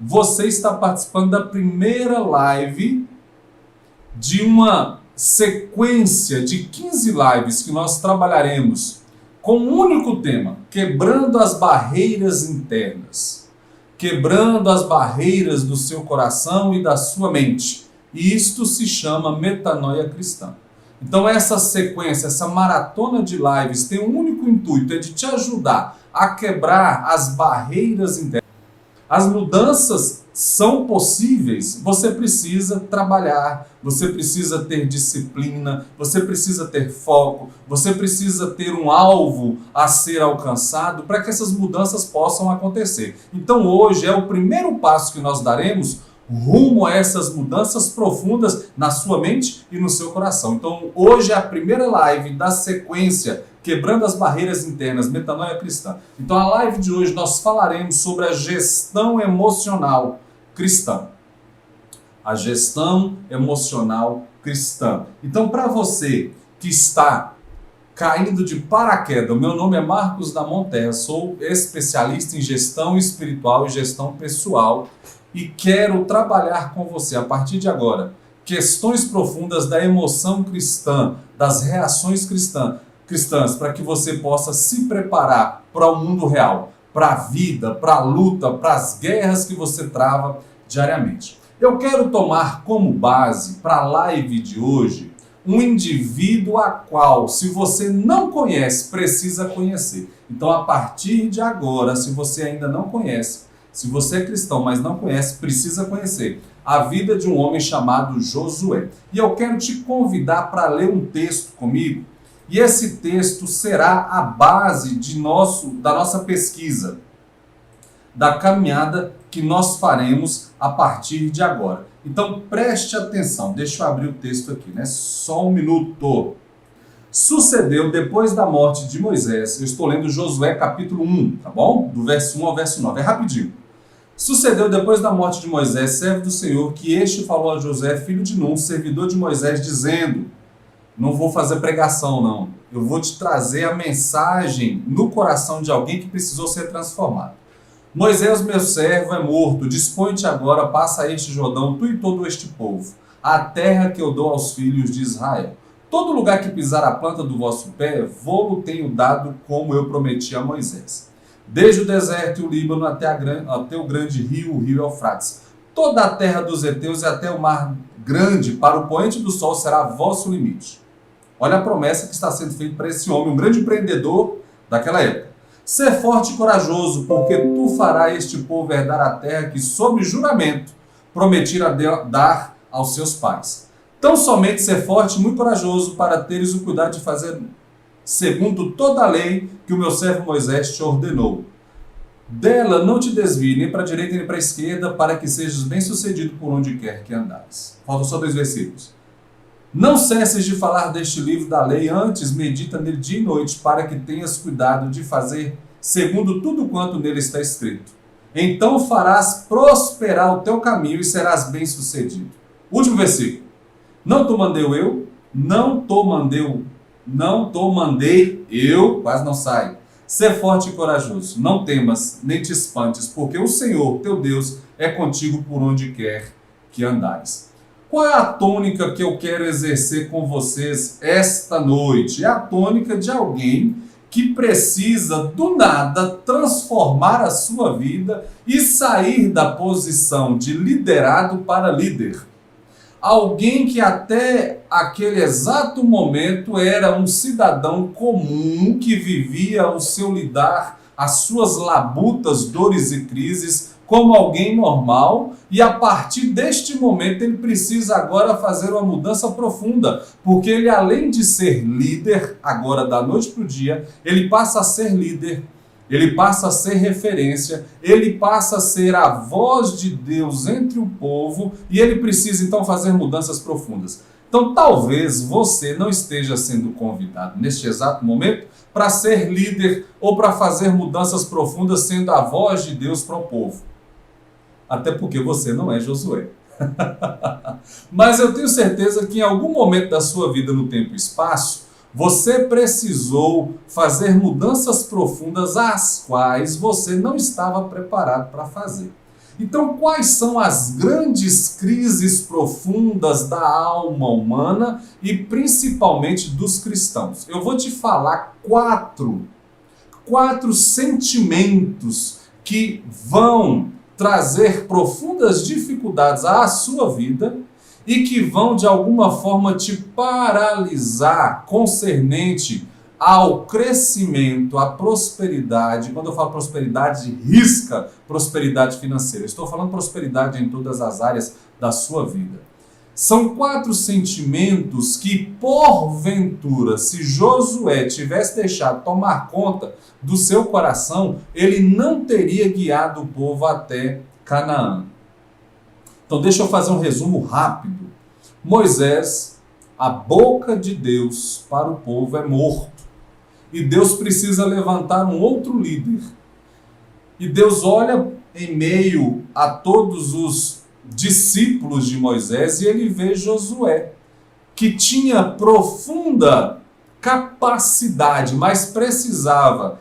você está participando da primeira live de uma sequência de 15 lives que nós trabalharemos com um único tema: quebrando as barreiras internas, quebrando as barreiras do seu coração e da sua mente. E isto se chama metanoia cristã. Então essa sequência, essa maratona de lives tem um único intuito, é de te ajudar a quebrar as barreiras internas. As mudanças são possíveis, você precisa trabalhar, você precisa ter disciplina, você precisa ter foco, você precisa ter um alvo a ser alcançado para que essas mudanças possam acontecer. Então hoje é o primeiro passo que nós daremos rumo a essas mudanças profundas na sua mente e no seu coração. Então hoje é a primeira live da sequência Quebrando as Barreiras Internas, Metanoia Cristã. Então a live de hoje nós falaremos sobre a gestão emocional cristã. A gestão emocional cristã. Então para você que está caindo de paraquedas, o meu nome é Marcos da Monterra, sou especialista em gestão espiritual e gestão pessoal e quero trabalhar com você a partir de agora questões profundas da emoção cristã, das reações cristãs, para que você possa se preparar para o mundo real, para a vida, para a luta, para as guerras que você trava diariamente. Eu quero tomar como base para a live de hoje um indivíduo a qual, se você não conhece, precisa conhecer. Então, a partir de agora, se você ainda não conhece, se você é cristão, mas não conhece, precisa conhecer a vida de um homem chamado Josué. E eu quero te convidar para ler um texto comigo. E esse texto será a base da nossa pesquisa, da caminhada que nós faremos a partir de agora. Então preste atenção, deixa eu abrir o texto aqui, né? Só um minuto. Sucedeu depois da morte de Moisés, eu estou lendo Josué capítulo 1, tá bom? Do verso 1 ao verso 9, é rapidinho. Sucedeu depois da morte de Moisés, servo do Senhor, que este falou a Josué, filho de Nun, servidor de Moisés, dizendo: não vou fazer pregação, não. Eu vou te trazer a mensagem no coração de alguém que precisou ser transformado. Moisés, meu servo, é morto. Dispõe-te agora, passa este Jordão, tu e todo este povo, a terra que eu dou aos filhos de Israel. Todo lugar que pisar a planta do vosso pé, vou-lo tenho dado, como eu prometi a Moisés. Desde o deserto e o Líbano até o grande rio, o rio Eufrates. Toda a terra dos heteus e até o mar grande, para o poente do sol, será vosso limite. Olha a promessa que está sendo feita para esse homem, um grande empreendedor daquela época. Ser forte e corajoso, porque tu farás este povo herdar a terra que, sob juramento, prometi dar aos seus pais. Tão somente ser forte e muito corajoso, para teres o cuidado de fazer segundo toda a lei que o meu servo Moisés te ordenou. Dela não te desvie nem para a direita nem para a esquerda, para que sejas bem-sucedido por onde quer que andares. Faltam só 2 versículos. Não cesses de falar deste livro da lei, antes medita nele dia e noite, para que tenhas cuidado de fazer segundo tudo quanto nele está escrito. Então farás prosperar o teu caminho e serás bem-sucedido. Último versículo. Não te mandei eu, quase não sai. Ser forte e corajoso, não temas, nem te espantes, porque o Senhor, teu Deus, é contigo por onde quer que andares. Qual é a tônica que eu quero exercer com vocês esta noite? É a tônica de alguém que precisa, do nada, transformar a sua vida e sair da posição de liderado para líder. Alguém que até aquele exato momento era um cidadão comum que vivia o seu lidar, as suas labutas, dores e crises como alguém normal, e a partir deste momento ele precisa agora fazer uma mudança profunda, porque ele, além de ser líder, agora da noite para o dia, ele passa a ser líder, ele passa a ser referência, ele passa a ser a voz de Deus entre o povo, e ele precisa então fazer mudanças profundas. Então talvez você não esteja sendo convidado neste exato momento para ser líder ou para fazer mudanças profundas sendo a voz de Deus para o povo. Até porque você não é Josué. Mas eu tenho certeza que em algum momento da sua vida, no tempo e espaço, você precisou fazer mudanças profundas as quais você não estava preparado para fazer. Então, quais são as grandes crises profundas da alma humana e principalmente dos cristãos? Eu vou te falar quatro sentimentos que vão trazer profundas dificuldades à sua vida e que vão, de alguma forma, te paralisar concernente ao crescimento, à prosperidade. Quando eu falo prosperidade, risca prosperidade financeira. Estou falando prosperidade em todas as áreas da sua vida. São 4 sentimentos que, porventura, se Josué tivesse deixado tomar conta do seu coração, ele não teria guiado o povo até Canaã. Então, deixa eu fazer um resumo rápido. Moisés, a boca de Deus para o povo é morto. E Deus precisa levantar um outro líder. E Deus olha em meio a todos os discípulos de Moisés e ele vê Josué, que tinha profunda capacidade, mas precisava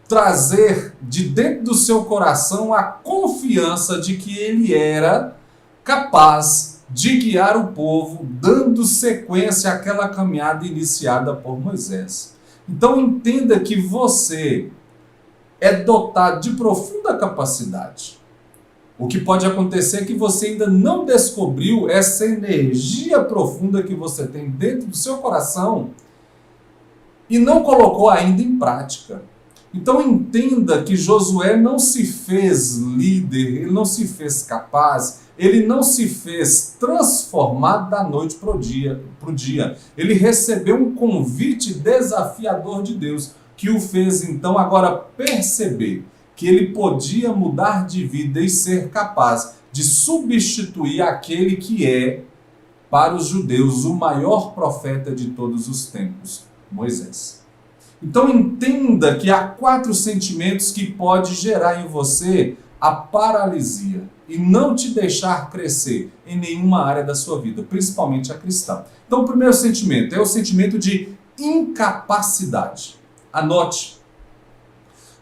trazer de dentro do seu coração a confiança de que ele era capaz de guiar o povo, dando sequência àquela caminhada iniciada por Moisés. Então entenda que você é dotado de profunda capacidade. O que pode acontecer é que você ainda não descobriu essa energia profunda que você tem dentro do seu coração e não colocou ainda em prática. Então entenda que Josué não se fez líder, ele não se fez capaz, ele não se fez transformado da noite para o dia. Ele recebeu um convite desafiador de Deus, que o fez então agora perceber que ele podia mudar de vida e ser capaz de substituir aquele que é, para os judeus, o maior profeta de todos os tempos, Moisés. Então entenda que há 4 sentimentos que pode gerar em você a paralisia e não te deixar crescer em nenhuma área da sua vida, principalmente a cristã. Então o primeiro sentimento é o sentimento de incapacidade. Anote,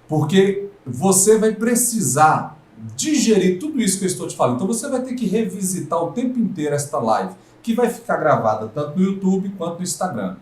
porque você vai precisar digerir tudo isso que eu estou te falando. Então você vai ter que revisitar o tempo inteiro esta live, que vai ficar gravada tanto no YouTube quanto no Instagram.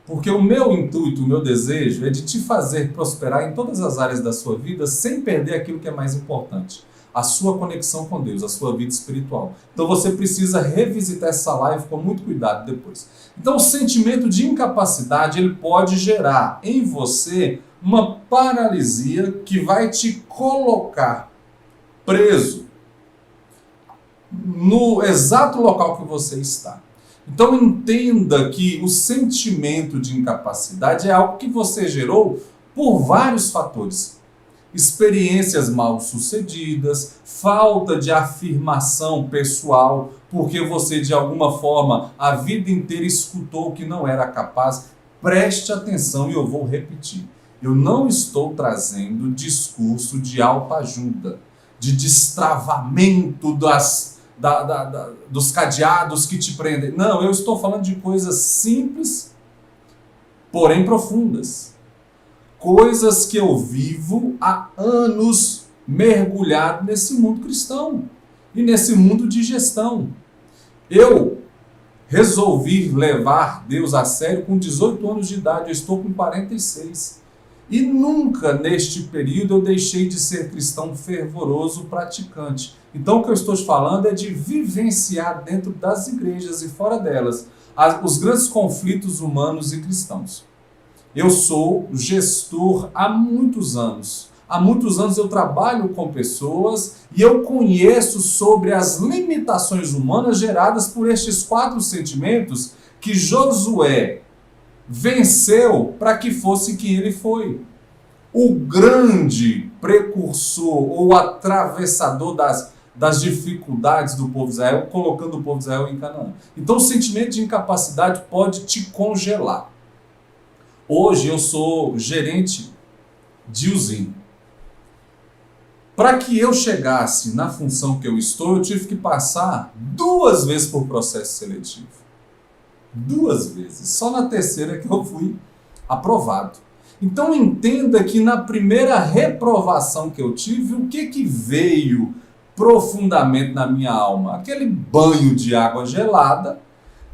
Porque o meu intuito, o meu desejo é de te fazer prosperar em todas as áreas da sua vida sem perder aquilo que é mais importante. A sua conexão com Deus, a sua vida espiritual. Então você precisa revisitar essa live com muito cuidado depois. Então o sentimento de incapacidade, ele pode gerar em você uma paralisia que vai te colocar preso no exato local que você está. Então entenda que o sentimento de incapacidade é algo que você gerou por vários fatores. Experiências mal sucedidas, falta de afirmação pessoal, porque você de alguma forma a vida inteira escutou que não era capaz. Preste atenção e eu vou repetir. Eu não estou trazendo discurso de autoajuda, de destravamento dos cadeados que te prendem. Não, eu estou falando de coisas simples, porém profundas. Coisas que eu vivo há anos mergulhado nesse mundo cristão e nesse mundo de gestão. Eu resolvi levar Deus a sério com 18 anos de idade, eu estou com 46. E nunca neste período eu deixei de ser cristão fervoroso, praticante. Então o que eu estou te falando é de vivenciar dentro das igrejas e fora delas os grandes conflitos humanos e cristãos. Eu sou gestor há muitos anos. Há muitos anos eu trabalho com pessoas e eu conheço sobre as limitações humanas geradas por estes 4 sentimentos que Josué venceu para que fosse quem ele foi. O grande precursor ou atravessador das dificuldades do povo de Israel, colocando o povo de Israel em Canaã. Então o sentimento de incapacidade pode te congelar. Hoje eu sou gerente de usina. Para que eu chegasse na função que eu estou, eu tive que passar 2 vezes por processo seletivo. 2 vezes. Só na terceira que eu fui aprovado. Então entenda que na primeira reprovação que eu tive, o que veio profundamente na minha alma? Aquele banho de água gelada,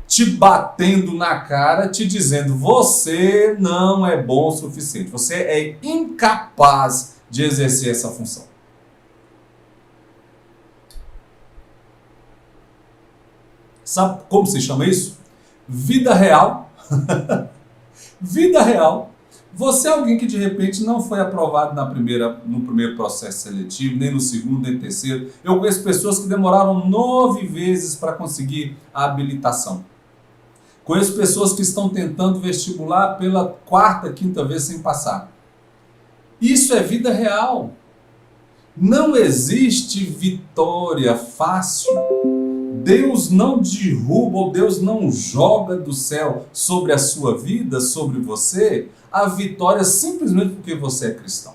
te batendo na cara, te dizendo: você não é bom o suficiente, você é incapaz de exercer essa função. Sabe como se chama isso? Vida real. Vida real. Você é alguém que de repente não foi aprovado no primeiro processo seletivo, nem no segundo, nem no terceiro. Eu conheço pessoas que demoraram 9 vezes para conseguir a habilitação. Conheço pessoas que estão tentando vestibular pela 4ª, 5ª vez sem passar. Isso é vida real. Não existe vitória fácil. Deus não derruba ou Deus não joga do céu sobre a sua vida, sobre você, a vitória simplesmente porque você é cristão.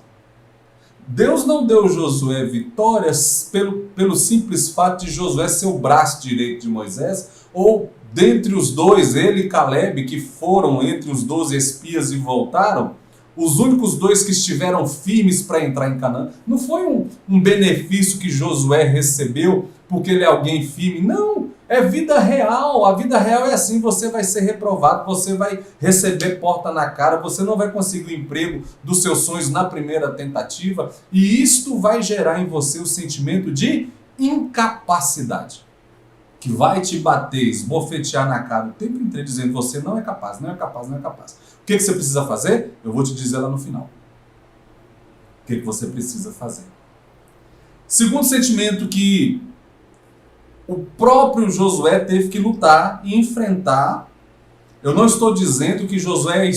Deus não deu Josué vitórias pelo simples fato de Josué ser o braço direito de Moisés, ou dentre os dois, ele e Caleb, que foram entre os 12 espias e voltaram, os únicos 2 que estiveram firmes para entrar em Canaã. Não foi um benefício que Josué recebeu porque ele é alguém firme. Não, é vida real. A vida real é assim: você vai ser reprovado, você vai receber porta na cara, você não vai conseguir o emprego dos seus sonhos na primeira tentativa, e isto vai gerar em você o sentimento de incapacidade, que vai te bater, esbofetear na cara o tempo inteiro, dizendo: você não é capaz, não é capaz, não é capaz. O que você precisa fazer? Eu vou te dizer lá no final. O que você precisa fazer? Segundo sentimento que o próprio Josué teve que lutar e enfrentar. Eu não estou dizendo que Josué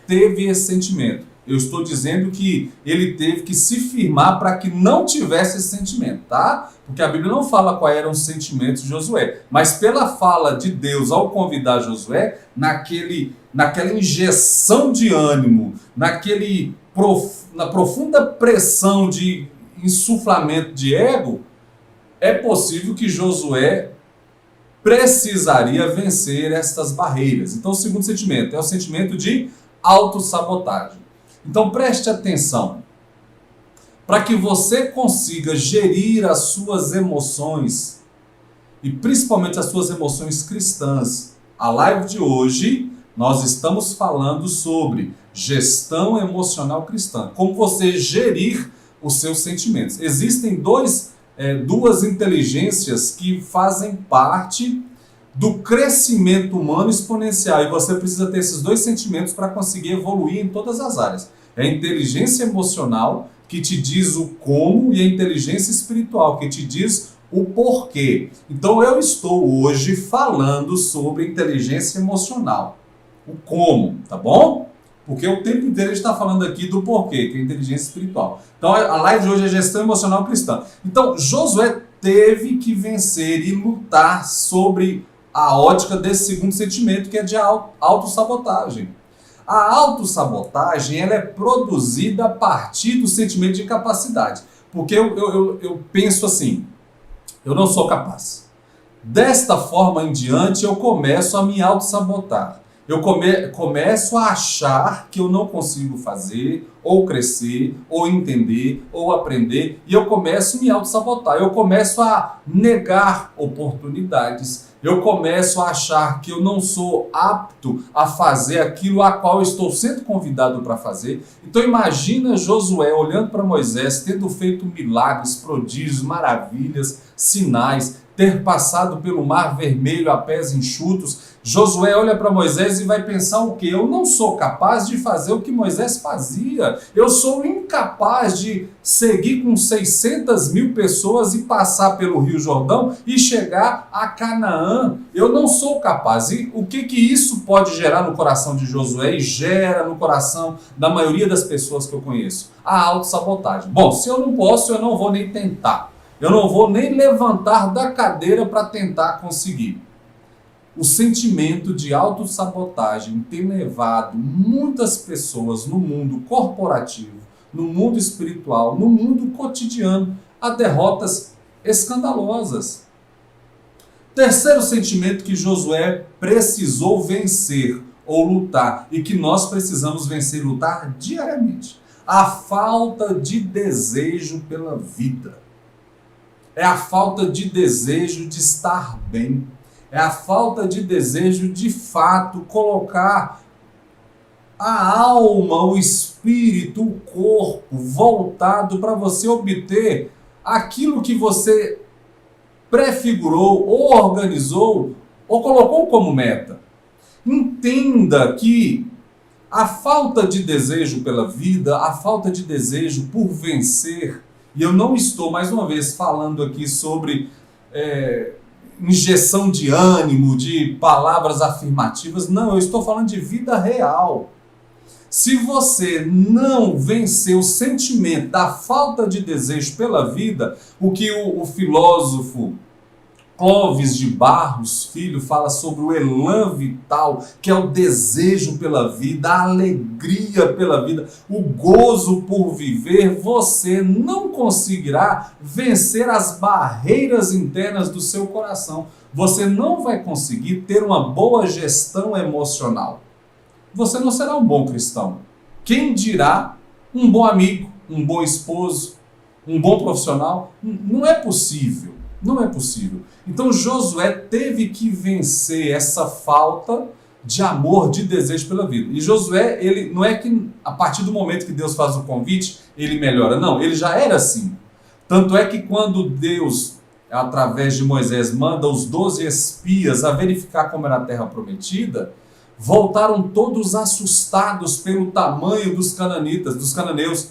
teve esse sentimento. Eu estou dizendo que ele teve que se firmar para que não tivesse esse sentimento, tá? Porque a Bíblia não fala quais eram os sentimentos de Josué. Mas pela fala de Deus ao convidar Josué, naquela injeção de ânimo, na profunda pressão de insuflamento de ego, é possível que Josué precisaria vencer estas barreiras. Então o segundo sentimento é o sentimento de autossabotagem. Então preste atenção. Para que você consiga gerir as suas emoções, e principalmente as suas emoções cristãs, a live de hoje nós estamos falando sobre gestão emocional cristã. Como você gerir os seus sentimentos. Existem duas inteligências que fazem parte do crescimento humano exponencial, e você precisa ter esses 2 sentimentos para conseguir evoluir em todas as áreas. É a inteligência emocional, que te diz o como, e a inteligência espiritual, que te diz o porquê. Então eu estou hoje falando sobre inteligência emocional, o como, tá bom? Porque o tempo inteiro a gente está falando aqui do porquê, que é a inteligência espiritual. Então a live de hoje é gestão emocional cristã. Então Josué teve que vencer e lutar sobre a ótica desse segundo sentimento, que é de autossabotagem. A autossabotagem, ela é produzida a partir do sentimento de incapacidade. Porque eu penso assim: eu não sou capaz. Desta forma em diante, eu começo a me autossabotar. Eu começo a achar que eu não consigo fazer, ou crescer, ou entender, ou aprender, e eu começo a me autossabotar. Eu começo a negar oportunidades. Eu começo a achar que eu não sou apto a fazer aquilo a qual eu estou sendo convidado para fazer. Então imagina Josué olhando para Moisés, tendo feito milagres, prodígios, maravilhas, sinais, ter passado pelo mar vermelho a pés enxutos. Josué olha para Moisés e vai pensar o quê? Eu não sou capaz de fazer o que Moisés fazia. Eu sou incapaz de seguir com 600.000 pessoas e passar pelo Rio Jordão e chegar a Canaã. Eu não sou capaz. E o que isso pode gerar no coração de Josué e gera no coração da maioria das pessoas que eu conheço? A autossabotagem. Bom, se eu não posso, eu não vou nem tentar. Eu não vou nem levantar da cadeira para tentar conseguir. O sentimento de autossabotagem tem levado muitas pessoas no mundo corporativo, no mundo espiritual, no mundo cotidiano, a derrotas escandalosas. Terceiro sentimento que Josué precisou vencer: ou lutar, e que nós precisamos vencer e lutar diariamente. A falta de desejo pela vida. É a falta de desejo de estar bem. É a falta de desejo de fato colocar a alma, o espírito, o corpo voltado para você obter aquilo que você prefigurou, ou organizou, ou colocou como meta. Entenda que a falta de desejo pela vida, a falta de desejo por vencer, e eu não estou, mais uma vez, falando aqui sobre injeção de ânimo, de palavras afirmativas, não, eu estou falando de vida real. Se você não vencer o sentimento da falta de desejo pela vida, o que o filósofo Clóvis de Barros Filho fala sobre o elan vital, que é o desejo pela vida, a alegria pela vida, o gozo por viver, você não conseguirá vencer as barreiras internas do seu coração. Você não vai conseguir ter uma boa gestão emocional. Você não será um bom cristão. Quem dirá um bom amigo, um bom esposo, um bom profissional? Não é possível. Não é possível. Então Josué teve que vencer essa falta de amor, de desejo pela vida. E Josué, ele não é que a partir do momento que Deus faz o convite, ele melhora. Não, ele já era assim. Tanto é que quando Deus, através de Moisés, manda os 12 espias a verificar como era a terra prometida, voltaram todos assustados pelo tamanho dos cananitas, dos cananeus.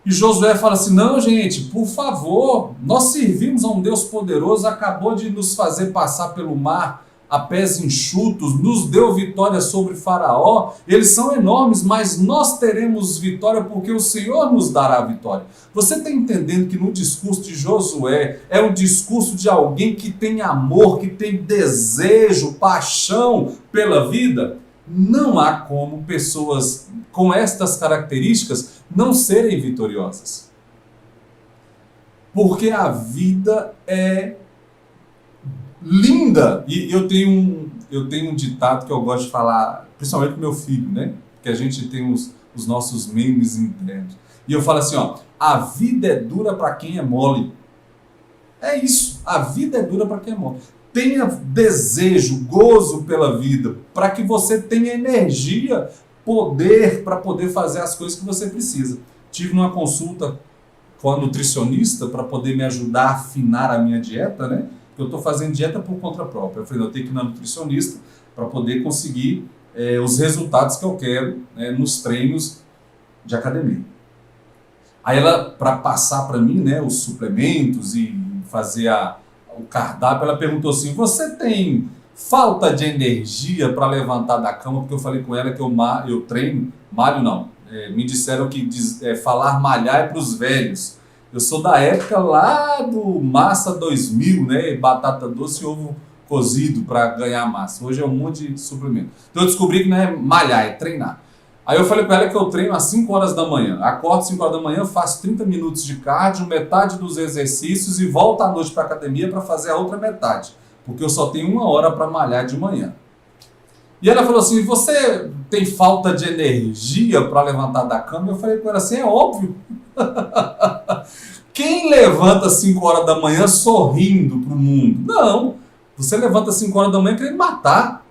E Josué fala assim, não gente, por favor, nós servimos a um Deus poderoso, acabou de nos fazer passar pelo mar a pés enxutos, nos deu vitória sobre Faraó, eles são enormes, mas nós teremos vitória porque o Senhor nos dará a vitória. Você está entendendo que no discurso de Josué é um discurso de alguém que tem amor, que tem desejo, paixão pela vida? Não há como pessoas com estas características não serem vitoriosas. Porque a vida é linda. E eu tenho um ditado que eu gosto de falar, principalmente com meu filho, né? Que a gente tem os nossos memes internos. E eu falo assim, ó, a vida é dura para quem é mole. É isso, a vida é dura para quem é mole. Tenha desejo, gozo pela vida, para que você tenha energia, poder para poder fazer as coisas que você precisa. Tive uma consulta com a nutricionista para poder me ajudar a afinar a minha dieta, né? Eu estou fazendo dieta por conta própria. Eu falei, eu tenho que ir na nutricionista para poder conseguir os resultados que eu quero nos treinos de academia. Aí ela, para passar para mim, né, os suplementos e fazer o cardápio, ela perguntou assim, você tem falta de energia para levantar da cama? Porque eu falei com ela que eu treino, malho não. Me disseram que falar malhar é para os velhos. Eu sou da época lá do Massa 2000, né? Batata doce e ovo cozido para ganhar massa. Hoje é um monte de suplemento. Então eu descobri que não é malhar, é treinar. Aí eu falei para ela que eu treino às 5 horas da manhã. Acordo às 5 horas da manhã, faço 30 minutos de cardio, metade dos exercícios e volto à noite para a academia para fazer a outra metade. Porque eu só tenho 1 hora para malhar de manhã. E ela falou assim, você tem falta de energia para levantar da cama? Eu falei com ela assim, é óbvio. Quem levanta às 5 horas da manhã sorrindo para o mundo? Não, você levanta às 5 horas da manhã querendo matar.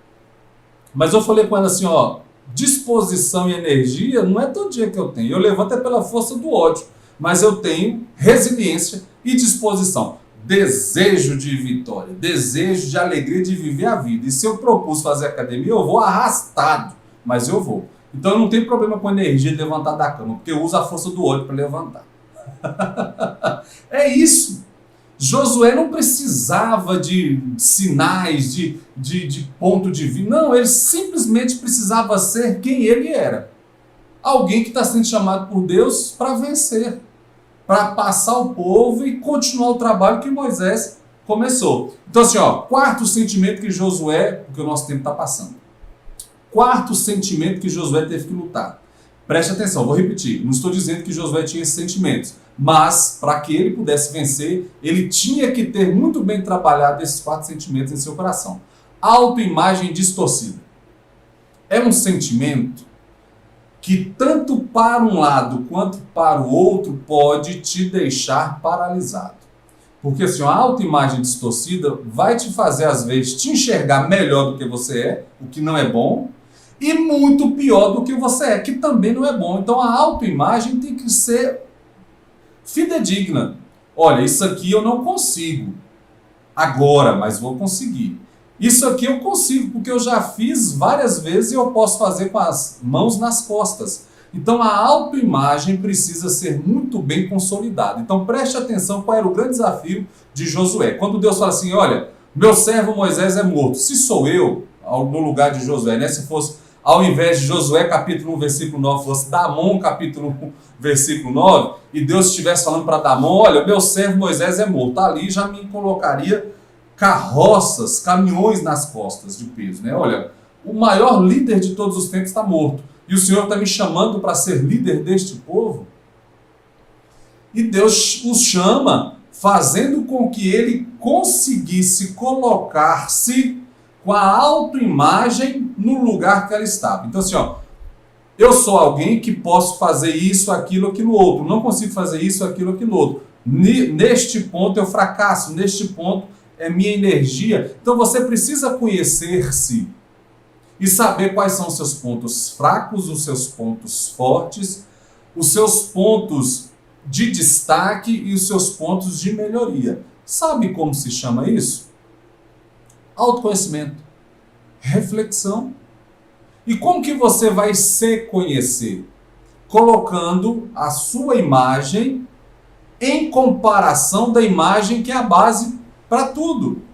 Mas eu falei com ela assim, ó, disposição e energia não é todo dia que eu tenho. Eu levanto é pela força do ódio, mas eu tenho resiliência e disposição. Desejo de vitória, desejo de alegria de viver a vida. E se eu propus fazer academia, eu vou arrastado, mas eu vou. Então eu não tenho problema com a energia de levantar da cama, porque eu uso a força do ódio para levantar. É isso. Josué não precisava de sinais, de ponto de vista. Não, ele simplesmente precisava ser quem ele era. Alguém que está sendo chamado por Deus para vencer, para passar o povo e continuar o trabalho que Moisés começou. Então assim, ó, quarto sentimento que Josué, porque o nosso tempo está passando. Quarto sentimento que Josué teve que lutar. Preste atenção, vou repetir. Não estou dizendo que Josué tinha esses sentimentos, mas para que ele pudesse vencer, ele tinha que ter muito bem trabalhado esses 4 sentimentos em seu coração. Autoimagem distorcida. é um sentimento que tanto para um lado quanto para o outro pode te deixar paralisado. Porque assim, a autoimagem distorcida vai te fazer, às vezes, te enxergar melhor do que você é, o que não é bom, e muito pior do que você é, que também não é bom. Então a autoimagem tem que ser fidedigna. Olha, isso aqui eu não consigo agora, mas vou conseguir. Isso aqui eu consigo, porque eu já fiz várias vezes e eu posso fazer com as mãos nas costas. Então a autoimagem precisa ser muito bem consolidada. Então preste atenção qual era o grande desafio de Josué. Quando Deus fala assim, olha, meu servo Moisés é morto. Se sou eu, no lugar de Josué, né? Se fosse, ao invés de Josué capítulo 1, versículo 9, fosse Damon capítulo 1, versículo 9, e Deus estivesse falando para Damon, olha, meu servo Moisés é morto. Ali já me colocaria carroças, caminhões nas costas de peso, né? Olha, o maior líder de todos os tempos está morto. E o Senhor está me chamando para ser líder deste povo? E Deus os chama, fazendo com que ele conseguisse colocar-se com a autoimagem no lugar que ela estava. Então assim, ó, eu sou alguém que posso fazer isso, aquilo, aquilo outro. Não consigo fazer isso, aquilo, aquilo outro. Neste ponto eu fracasso, neste ponto é minha energia. Então você precisa conhecer-se e saber quais são os seus pontos fracos, os seus pontos fortes, os seus pontos de destaque e os seus pontos de melhoria. Sabe como se chama isso? Autoconhecimento, reflexão. E como que você vai se conhecer? Colocando a sua imagem em comparação da imagem que é a base para tudo.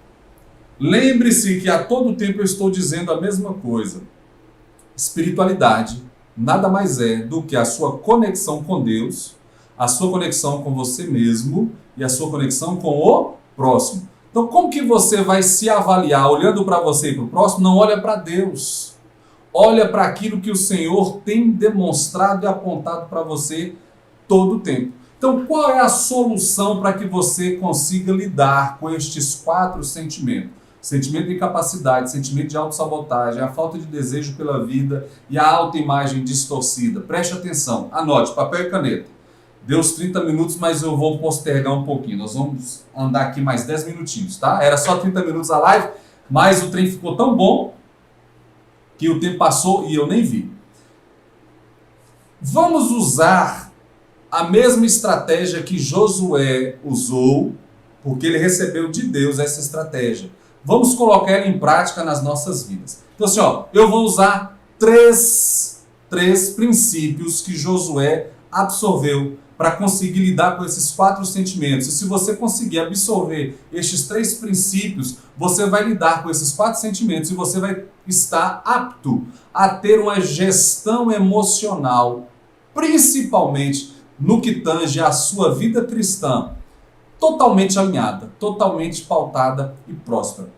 Lembre-se que a todo tempo eu estou dizendo a mesma coisa. Espiritualidade nada mais é do que a sua conexão com Deus, a sua conexão com você mesmo e a sua conexão com o próximo. Então, como que você vai se avaliar olhando para você e para o próximo? Não olha para Deus. Olha para aquilo que o Senhor tem demonstrado e apontado para você todo o tempo. Então, qual é a solução para que você consiga lidar com estes 4 sentimentos? Sentimento de incapacidade, sentimento de autossabotagem, a falta de desejo pela vida e a autoimagem distorcida. Preste atenção, anote, papel e caneta. Deu os 30 minutos, mas eu vou postergar um pouquinho. Nós vamos andar aqui mais 10 minutinhos, tá? Era só 30 minutos a live, mas o trem ficou tão bom que o tempo passou e eu nem vi. Vamos usar a mesma estratégia que Josué usou, porque ele recebeu de Deus essa estratégia. Vamos colocar ela em prática nas nossas vidas. Então assim, ó, eu vou usar três princípios que Josué absorveu para conseguir lidar com esses 4 sentimentos. E se você conseguir absorver estes 3 princípios, você vai lidar com esses 4 sentimentos e você vai estar apto a ter uma gestão emocional, principalmente no que tange à sua vida cristã, totalmente alinhada, totalmente pautada e próspera.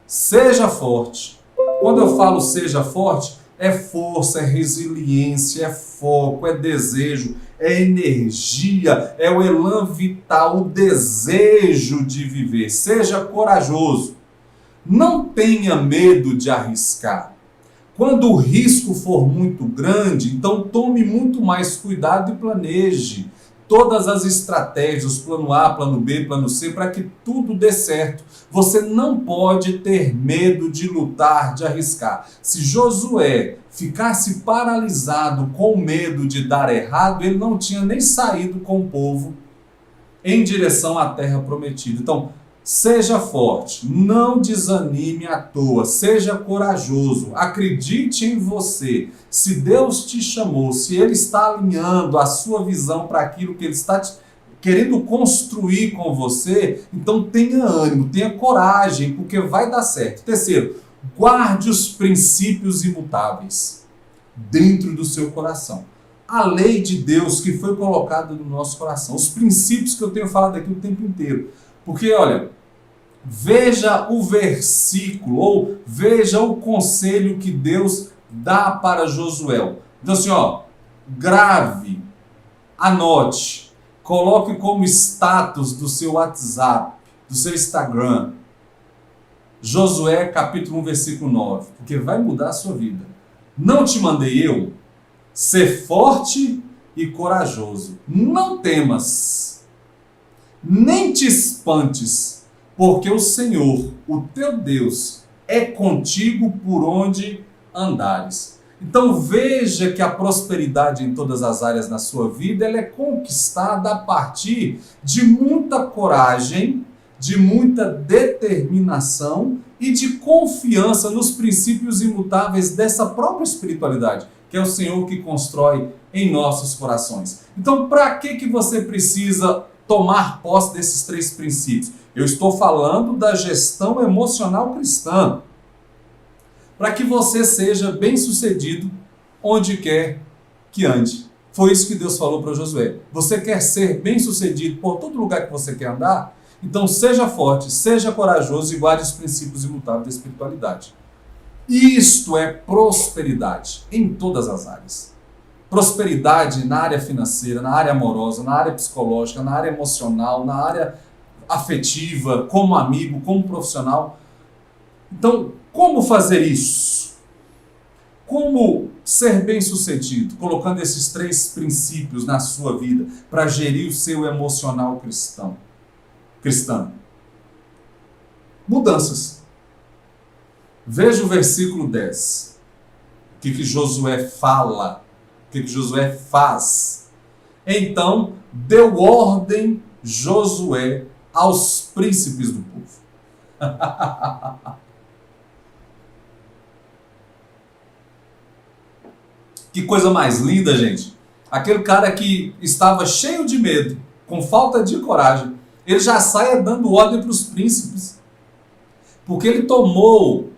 Seja forte. Quando eu falo seja forte, é força, é resiliência, é foco, é desejo, é energia, é o elan vital, o desejo de viver. Seja corajoso. Não tenha medo de arriscar. Quando o risco for muito grande, então tome muito mais cuidado e planeje todas as estratégias, plano A, plano B, plano C, para que tudo dê certo. Você não pode ter medo de lutar, de arriscar. Se Josué ficasse paralisado com medo de dar errado, ele não tinha nem saído com o povo em direção à terra prometida. Então, seja forte, não desanime à toa, seja corajoso, acredite em você. Se Deus te chamou, se Ele está alinhando a sua visão para aquilo que Ele está querendo construir com você, então tenha ânimo, tenha coragem, porque vai dar certo. Terceiro, guarde os princípios imutáveis dentro do seu coração. A lei de Deus que foi colocada no nosso coração, os princípios que eu tenho falado aqui o tempo inteiro. Porque, olha, veja o versículo, ou veja o conselho que Deus dá para Josué. Então assim, ó, grave, anote, coloque como status do seu WhatsApp, do seu Instagram, Josué capítulo 1, versículo 9, porque vai mudar a sua vida. Não te mandei eu? Ser forte e corajoso. Não temas, nem te espantes, porque o Senhor, o teu Deus, é contigo por onde andares. Então veja que a prosperidade em todas as áreas na sua vida, ela é conquistada a partir de muita coragem, de muita determinação e de confiança nos princípios imutáveis dessa própria espiritualidade, que é o Senhor que constrói em nossos corações. Então, para que você precisa tomar posse desses 3 princípios? Eu estou falando da gestão emocional cristã, para que você seja bem-sucedido onde quer que ande. Foi isso que Deus falou para Josué. Você quer ser bem-sucedido por todo lugar que você quer andar? Então seja forte, seja corajoso e guarde os princípios imutáveis da espiritualidade. Isto é prosperidade em todas as áreas. Prosperidade na área financeira, na área amorosa, na área psicológica, na área emocional, na área afetiva, como amigo, como profissional. Então, como fazer isso? Como ser bem-sucedido? Colocando esses 3 princípios na sua vida para gerir o seu emocional cristão. Mudanças. Veja o versículo 10. O que Josué fala? O que Josué faz? Então, deu ordem Josué aos príncipes do povo. Que coisa mais linda, gente. Aquele cara que estava cheio de medo, com falta de coragem, ele já sai dando ordem para os príncipes. Porque ele tomou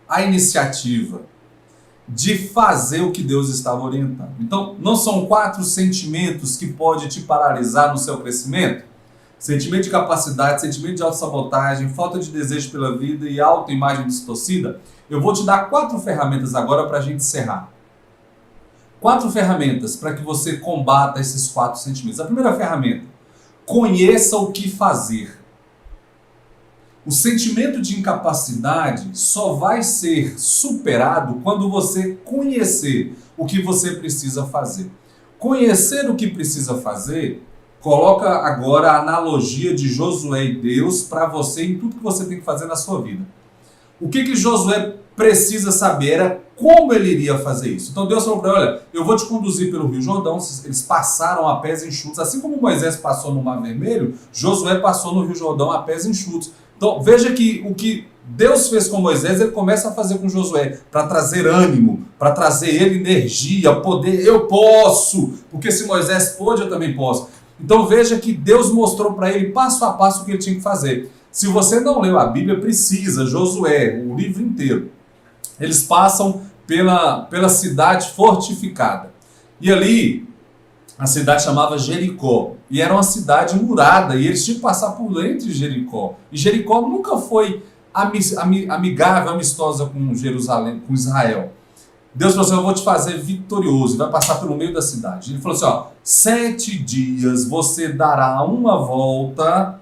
a iniciativa de fazer o que Deus estava orientando. Então, não são 4 sentimentos que podem te paralisar no seu crescimento? Sentimento de capacidade, sentimento de autossabotagem, falta de desejo pela vida e autoimagem distorcida. Eu vou te dar 4 ferramentas agora para a gente encerrar. 4 ferramentas para que você combata esses 4 sentimentos. A primeira ferramenta: conheça o que fazer. O sentimento de incapacidade só vai ser superado quando você conhecer o que você precisa fazer. Conhecer o que precisa fazer, coloca agora a analogia de Josué e Deus para você em tudo que você tem que fazer na sua vida. O que Josué precisa saber era como ele iria fazer isso. Então Deus falou para ele: olha, eu vou te conduzir pelo Rio Jordão. Eles passaram a pés enxutos. Assim como Moisés passou no Mar Vermelho, Josué passou no Rio Jordão a pés enxutos. Então veja que o que Deus fez com Moisés, ele começa a fazer com Josué, para trazer ânimo, para trazer ele energia, poder. Eu posso, porque se Moisés pôde, eu também posso. Então veja que Deus mostrou para ele passo a passo o que ele tinha que fazer. Se você não leu a Bíblia, precisa, Josué, o livro inteiro. Eles passam pela cidade fortificada. E ali, a cidade chamava Jericó. E era uma cidade murada, e eles tinham que passar por entre Jericó. E Jericó nunca foi amigável, amistosa com Jerusalém, com Israel. Deus falou assim: eu vou te fazer vitorioso, e vai passar pelo meio da cidade. Ele falou assim: 7 dias você dará uma volta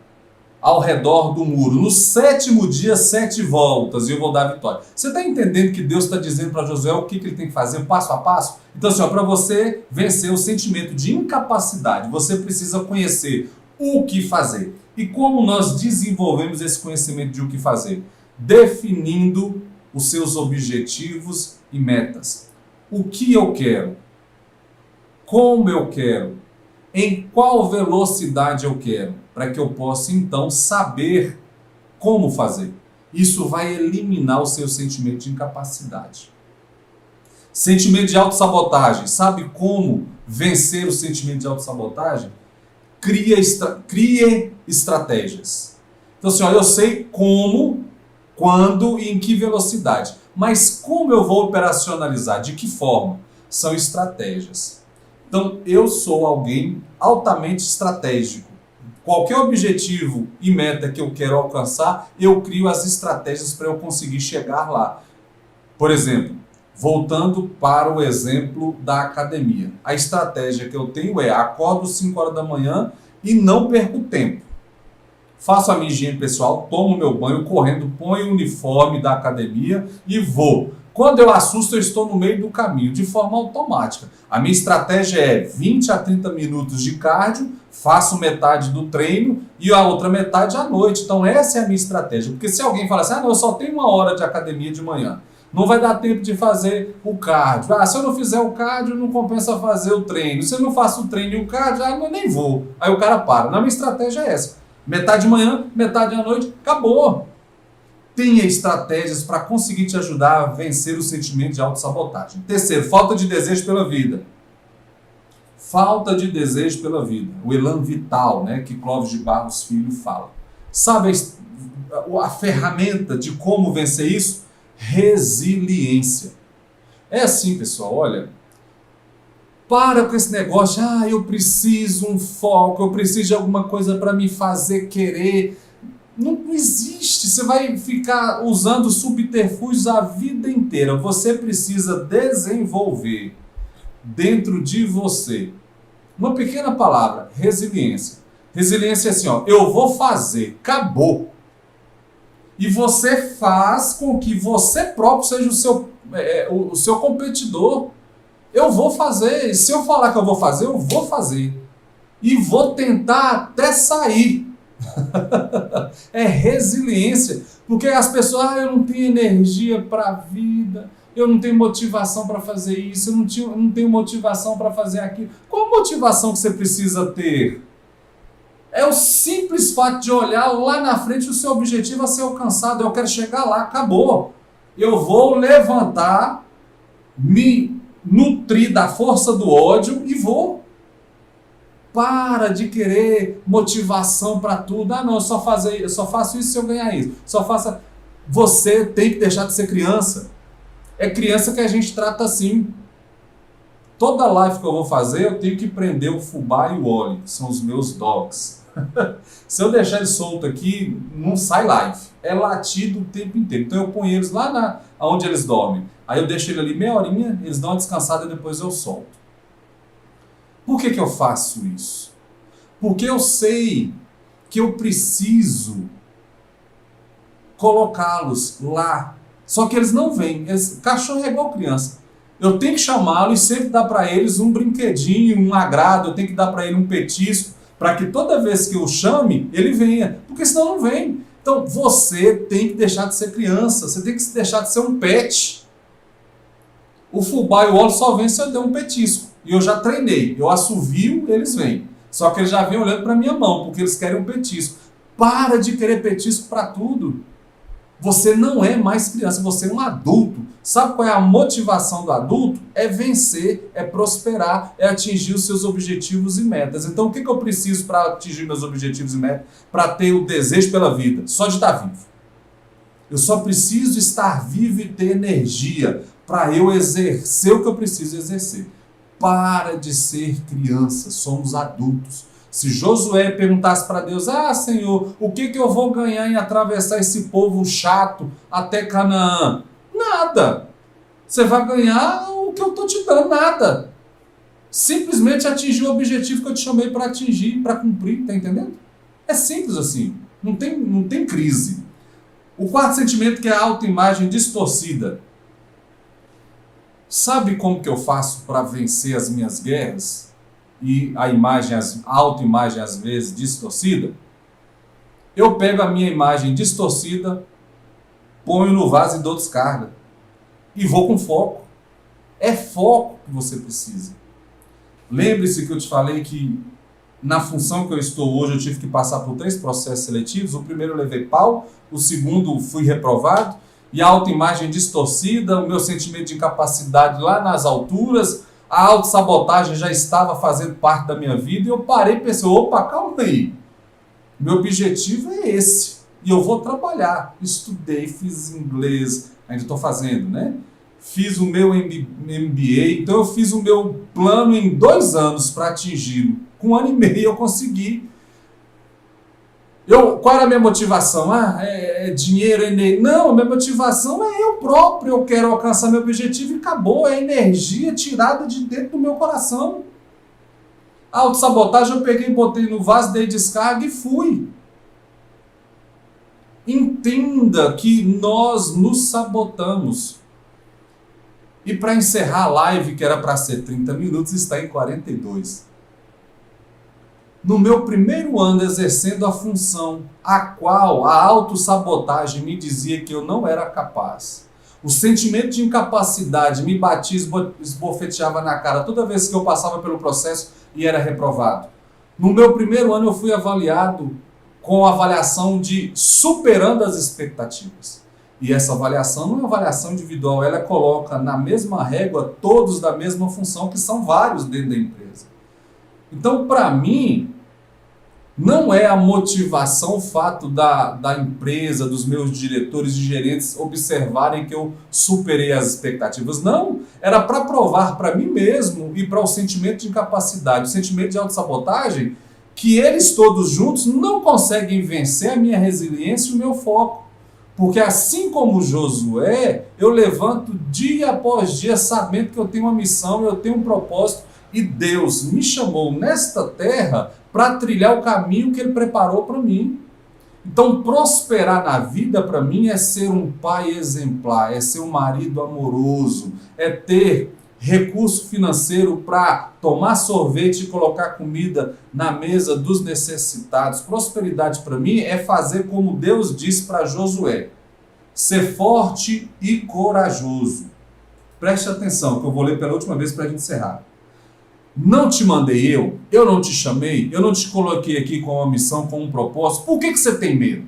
ao redor do muro. No 7º dia, 7 voltas, e eu vou dar a vitória. Você está entendendo que Deus está dizendo para Josué o que ele tem que fazer passo a passo? Então, assim, para você vencer o sentimento de incapacidade, você precisa conhecer o que fazer. E como nós desenvolvemos esse conhecimento de o que fazer? Definindo os seus objetivos e metas. O que eu quero? Como eu quero? Em qual velocidade eu quero? Para que eu possa, então, saber como fazer. Isso vai eliminar o seu sentimento de incapacidade. Sentimento de autossabotagem. Sabe como vencer o sentimento de autossabotagem? Crie estratégias. Então, assim, eu sei como, quando e em que velocidade. Mas como eu vou operacionalizar? De que forma? São estratégias. Então, eu sou alguém altamente estratégico. Qualquer objetivo e meta que eu quero alcançar, eu crio as estratégias para eu conseguir chegar lá. Por exemplo, voltando para o exemplo da academia. A estratégia que eu tenho é: acordo 5 horas da manhã e não perco tempo. faço a minha higiene pessoal, tomo meu banho correndo, ponho o uniforme da academia e vou. Quando eu assusto, eu estou no meio do caminho, de forma automática. A minha estratégia é 20 a 30 minutos de cardio, faço metade do treino e a outra metade à noite. Então essa é a minha estratégia. Porque se alguém fala assim, não, eu só tenho 1 hora de academia de manhã, não vai dar tempo de fazer o cardio. Se eu não fizer o cardio, não compensa fazer o treino. Se eu não faço o treino e o cardio, eu nem vou. Aí o cara para. Na minha estratégia é essa. Metade de manhã, metade à noite, acabou. Tenha estratégias para conseguir te ajudar a vencer o sentimento de autossabotagem. Terceiro, falta de desejo pela vida. Falta de desejo pela vida. O elan vital, né, que Clóvis de Barros Filho fala. Sabe a ferramenta de como vencer isso? Resiliência. É assim, pessoal, olha, para com esse negócio, eu preciso um foco, eu preciso de alguma coisa para me fazer querer. Não existe, você vai ficar usando subterfúgios a vida inteira. Você precisa desenvolver dentro de você uma pequena palavra, resiliência. Resiliência é assim, eu vou fazer, acabou. E você faz com que você próprio seja o seu competidor. Eu vou fazer. E se eu falar que eu vou fazer. E vou tentar até sair. É resiliência. Porque as pessoas, eu não tenho energia para a vida, eu não tenho motivação para fazer isso, eu não tenho motivação para fazer aquilo. Qual motivação que você precisa ter? É o simples fato de olhar lá na frente o seu objetivo a ser alcançado. Eu quero chegar lá, acabou. Eu vou levantar, me nutrir da força do ódio e vou. Para de querer motivação para tudo. Não, eu só faço isso se eu ganhar isso. Você tem que deixar de ser criança. É criança que a gente trata assim. Toda live que eu vou fazer, eu tenho que prender o fubá e o Oli, que são os meus dogs. Se eu deixar eles soltos aqui, não sai live. É latido o tempo inteiro. Então eu ponho eles lá onde eles dormem. Aí eu deixo ele ali meia horinha, eles dão uma descansada e depois eu solto. Por que eu faço isso? Porque eu sei que eu preciso colocá-los lá. Só que eles não vêm. Cachorro é igual criança. Eu tenho que chamá-lo e sempre dar para eles um brinquedinho, um agrado, eu tenho que dar para ele um petisco, para que toda vez que eu chame, ele venha. Porque senão não vem. Então você tem que deixar de ser criança, você tem que deixar de ser um pet. O fubá e o óleo só vem se eu der um petisco. E eu já treinei, eu assovio, eles vêm. Só que eles já vêm olhando para minha mão, porque eles querem um petisco. Para de querer petisco para tudo. Você não é mais criança, você é um adulto. Sabe qual é a motivação do adulto? É vencer, é prosperar, é atingir os seus objetivos e metas. Então o que eu preciso para atingir meus objetivos e metas? Para ter o desejo pela vida? Só de estar vivo. Eu só preciso estar vivo e ter energia para eu exercer o que eu preciso exercer. Para de ser criança, somos adultos. Se Josué perguntasse para Deus, Senhor, o que eu vou ganhar em atravessar esse povo chato até Canaã? Nada. Você vai ganhar o que eu estou te dando, nada. Simplesmente atingir o objetivo que eu te chamei para atingir, para cumprir, tá entendendo? É simples assim, não tem crise. O quarto sentimento que é a autoimagem distorcida. Sabe como que eu faço para vencer as minhas guerras? E a autoimagem às vezes distorcida? Eu pego a minha imagem distorcida, ponho no vaso e dou descarga. E vou com foco. É foco que você precisa. Lembre-se que eu te falei que na função que eu estou hoje eu tive que passar por 3 processos seletivos. O primeiro eu levei pau, o segundo fui reprovado. E a autoimagem distorcida, o meu sentimento de incapacidade lá nas alturas, a autossabotagem já estava fazendo parte da minha vida e eu parei e pensei, opa, calma aí. Meu objetivo é esse e eu vou trabalhar. Estudei, fiz inglês, ainda estou fazendo, né? Fiz o meu MBA, então eu fiz o meu plano em 2 anos para atingi-lo. Com 1 ano e meio eu consegui. Qual era a minha motivação? É dinheiro, é energia. Não, a minha motivação é eu próprio. Eu quero alcançar meu objetivo e acabou. É energia tirada de dentro do meu coração. A autossabotagem eu peguei, botei no vaso, dei descarga e fui. Entenda que nós nos sabotamos. E para encerrar a live, que era para ser 30 minutos, está em 42. No meu primeiro ano exercendo a função a qual a autossabotagem me dizia que eu não era capaz. O sentimento de incapacidade me batia, esbofeteava na cara toda vez que eu passava pelo processo e era reprovado. No meu primeiro ano eu fui avaliado com a avaliação de superando as expectativas. E essa avaliação não é uma avaliação individual, ela coloca na mesma régua todos da mesma função, que são vários dentro da empresa. Então, para mim, não é a motivação o fato da empresa, dos meus diretores e gerentes observarem que eu superei as expectativas. Não, era para provar para mim mesmo e para o sentimento de incapacidade, o sentimento de autossabotagem, que eles todos juntos não conseguem vencer a minha resiliência e o meu foco. Porque assim como Josué, eu levanto dia após dia sabendo que eu tenho uma missão, eu tenho um propósito e Deus me chamou nesta terra para trilhar o caminho que Ele preparou para mim. Então, prosperar na vida para mim é ser um pai exemplar, é ser um marido amoroso, é ter recurso financeiro para tomar sorvete e colocar comida na mesa dos necessitados. Prosperidade para mim é fazer como Deus disse para Josué: ser forte e corajoso. Preste atenção, que eu vou ler pela última vez para a gente encerrar. Não te mandei eu não te chamei, eu não te coloquei aqui com uma missão, com um propósito. Por que você tem medo?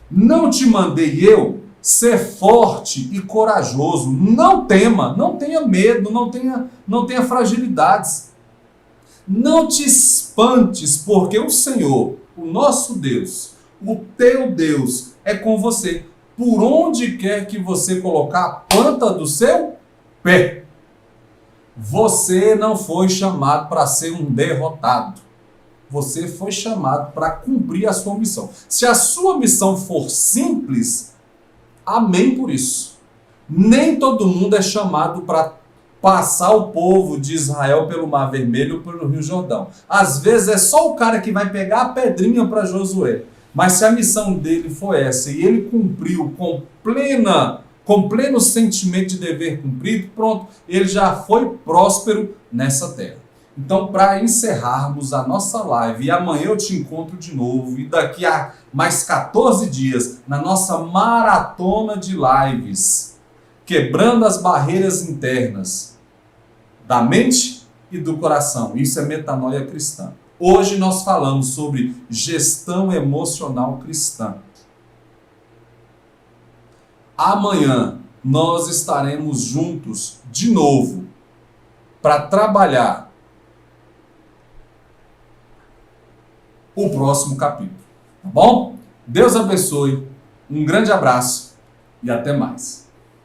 Não te mandei eu ser forte e corajoso. Não tema, não tenha medo, não tenha fragilidades. Não te espantes, porque o Senhor, o nosso Deus, o teu Deus, é com você. Por onde quer que você colocar a planta do seu pé. Você não foi chamado para ser um derrotado. Você foi chamado para cumprir a sua missão. Se a sua missão for simples, amém por isso. Nem todo mundo é chamado para passar o povo de Israel pelo Mar Vermelho ou pelo Rio Jordão. Às vezes é só o cara que vai pegar a pedrinha para Josué. Mas se a missão dele foi essa e ele cumpriu com pleno sentimento de dever cumprido, pronto, ele já foi próspero nessa terra. Então, para encerrarmos a nossa live, e amanhã eu te encontro de novo, e daqui a mais 14 dias, na nossa maratona de lives, quebrando as barreiras internas da mente e do coração. Isso é metanoia cristã. Hoje nós falamos sobre gestão emocional cristã. Amanhã nós estaremos juntos de novo para trabalhar o próximo capítulo. Tá bom? Deus abençoe, um grande abraço e até mais.